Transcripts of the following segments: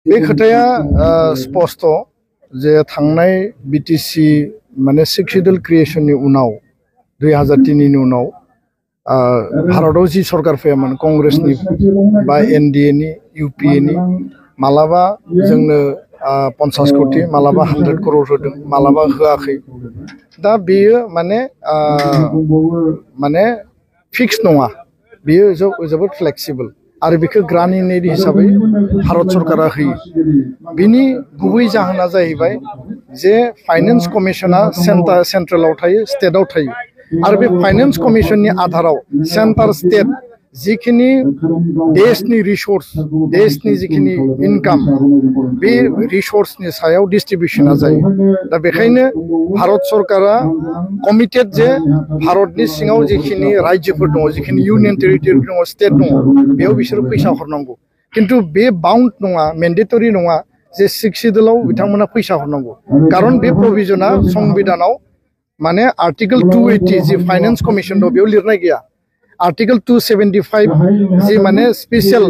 बे खोथाया स्पष्ट जे थांनाय बीटीसी माने सिक्स शेड्यूल क्रिएशननि उनाव 2003 नि उनाव भारताव जी सरकार फैयामोन कांग्रेसनि बा एनडीए नि यूपीए नि मालाबा जोंनो 50 कोटी मालाबा 100 करोड़ होदों मालाबा होआखै दा बेयो माने फिक्स नङा बेयो जोबोद फ्लेक्सिबल आरो बेखौ ग्रान्युलार हिसाबै भारत सरकारा होयो बिनि गुबै जाहोना जाहैबाय जे फाइनेंस कमिशना सेंट्रेलाव थायो स्टेटआव थायो आरो बे फाइनेंस कमिशननि आधाराव सेंटर स्टेट जिखिनि देशनि रिसोर्स देशनि जिखिनि इनकाम बे रिसोर्सनि सायाव डिस्ट्रिब्यूशना जायो दा बेखायनो भारत सरकारा कमिटेड जे भारतनि सिङाव जिखिनि राज्योफोर दङ जिखिनि यूनियन टेरिटरि दङ स्टेट दङ बेयाव बिसोर फैसा हरनांगौ किन्तु बे बाउन्ड नङा मेन्डेटरि नङा जे सिक्स शेड्यूलाव बिथांमोना फैसा हरनांगौ कारण बे प्रोविजना संविधानाव माने आर्टिकल 280 जी फाइनेंस कमिशन दं बेयाव लिरनाय गैया आर्टिकल 275 जी माने स्पेशल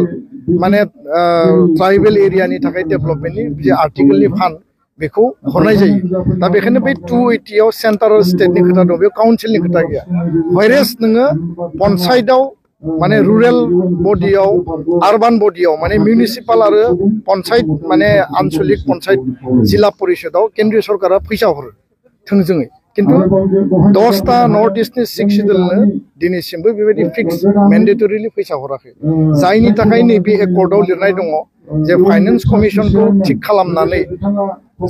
माने ट्राइबल एरियानि थाखाय डेभलपमेन्टनि जे आर्टिकलनि फान्ड बेखौ हरनाय जायो दा बेखायनो बे 280 आव सेन्ट्रेल स्टेटनि खोथा दं बेयाव काउन्सिलनि खोथा गैया व्हायरेस नोङो पन्चायतआव माने रुरेल बडियाव अर्बान बडियाव माने म्युनिसिपाल आरो पन्चायत माने आन्चलिक पन्चायत जिल्ला परिषदआव केन्द्रीय सरकारा फैसा हरो थोंजोङै किन्तु 10टा नर्थ ईस्टनि सिक्स शेड्यूलनो दिनैसिमबो बेबायदि फिक्स मेन्डेटरिलि फैसा हराखै जायनि थाखाय नैबे एकर्डआव लिरनाय दङ जे फाइनेंस कमिशनखौ थिक खालामनानै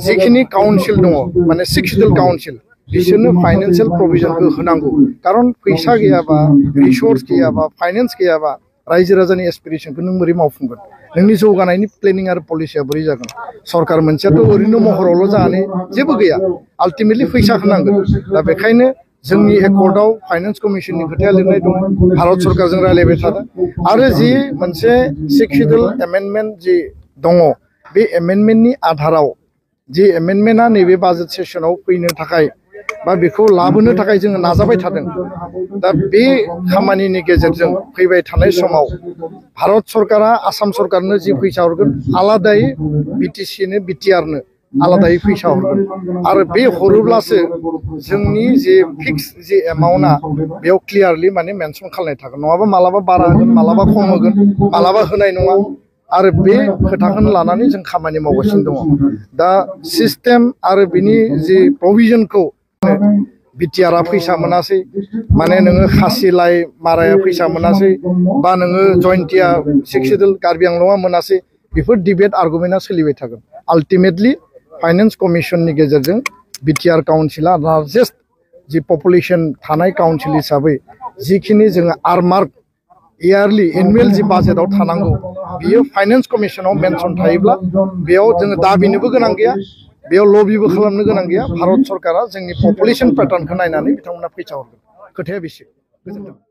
जिखिनि काउन्सिल दङ माने सिक्स शेड्यूल काउन्सिल बिसोरनो फाइनेंशियल प्रोविजनखौ होनांगौ कारण फैसा गैयाबा रिसोर्स गैयाबा फाइनेंस गैयाबा रायजो राजानि एसपिरेशनखौ नों बोरै मावफुंगोन नोंनि जौगानायनि प्लेनिं आरो पलिसिया बोरै जागोन सरकार मोनसेयाथ' ओरैनो महरावल' जानानै जेबो गैया आल्टिमेटलि फैसा होनांगोन दा बेखायनो जोंनि एकर्डआव फाइनेंस कमिशननि खोथाया लिरनाय दं भारत सरकारजों रायलायबाय थादों आरो जि मोनसे सिक्स शेड्यूल एमेन्डमेन्ट जि दङ बे एमेन्डमेन्टनि आधाराव जि एमेन्डमेन्टआ नैबे बाजेट सेसनाव फैनो थाखाय बा बेखौ लाबोनो थाखाय जोङो नाजाबाय थादों दा बे खामानिनि गेजेरजों फैबाय थानाय समाव भारत सरकारा आसाम सरकारनो जि फैसा हरगोन आलादायै बीटीसीनो बीटीआरनो आलादायै फैसा हरगोन आरो बे हरोब्लासो जोंनि जे फिक्स जे एमाउन्टआ बेयाव क्लियारलि माने मेनसन खालामनाय थागोन नङाबा मालाबा बारा होगोन मालाबा खम होगोन मालाबा होनाय नङा आरो बे खोथाखौनो लानानै जों खामानि मावगासिनो दङ दा सिस्टेम आरो बिनि जि प्रोविजनखौ बीटीआरआ फैसा मोनासै माने नोङो खासिलाय माराया फैसा मोनासै बा नोङो जयन्तिया सिक्स शेड्यूल कार्बि आंलंआ मोनासै बेफोर डिबेट आर्गुमेन्टआ सोलिबाय थागोन आल्टिमेटलि फाइनेंस कमिशननि गेजेरजों बीटीआर काउन्सिला लार्जेस्ट जि पपुलेशन थानाय काउन्सिल हिसाबै जिखिनि जोङो आरमार्क इयारलि एनुवेल जि बाजेटआव थानांगौ बियो फाइनेंस कमिशनाव मेनसन थायोब्ला बेयाव जोङो दाबिनोबो गोनां गैया बेयाव लबिबो खालामनो गोनां गैया भारत सरकारा जोंनि पपुलेशन पेटार्नखौ नायनानै बिथांमोना फैसा हरगोन खोथाया बेसे गोजोनथों।